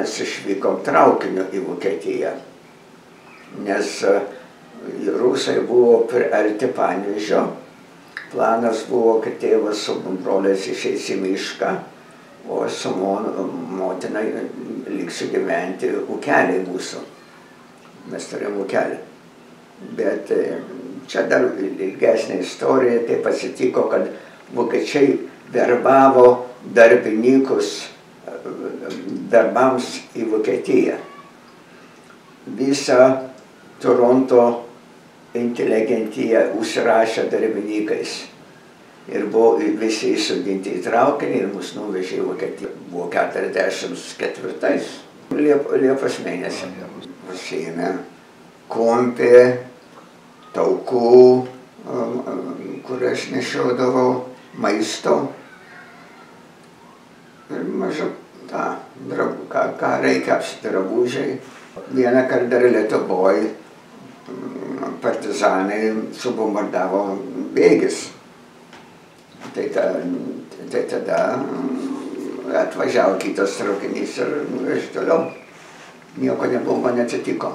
mes išvykom traukiniu į Vokietiją, nes rusai buvo arti Panevėžio. Planas buvo, kad tėvas su broliais išeis į mišką, o su motina liksiu gyventi ūkeliai mūsų. Mes turėjom ūkelį. Bet čia dar ilgesnė istorija, tai pasitiko, kad vokiečiai verbavo darbininkus darbams į Vokietiją. Visa Toronto inteligentija užsirašė darbininkais. Ir buvo visi įsodinti į traukinį ir mus nuvežė į Vokietiją. Buvo 44 Liepos mėnesį. Pasiėmė kompį, taukų, kur aš nešiodavau, maisto. Ir mažu ką reikia drabužiai. Vieną kartą dar Lietuvoj partizanai subombardavo bėgis. Tai tada atvažiavo kitas traukinys ir toliau nieko nebuvo, man neatsitiko.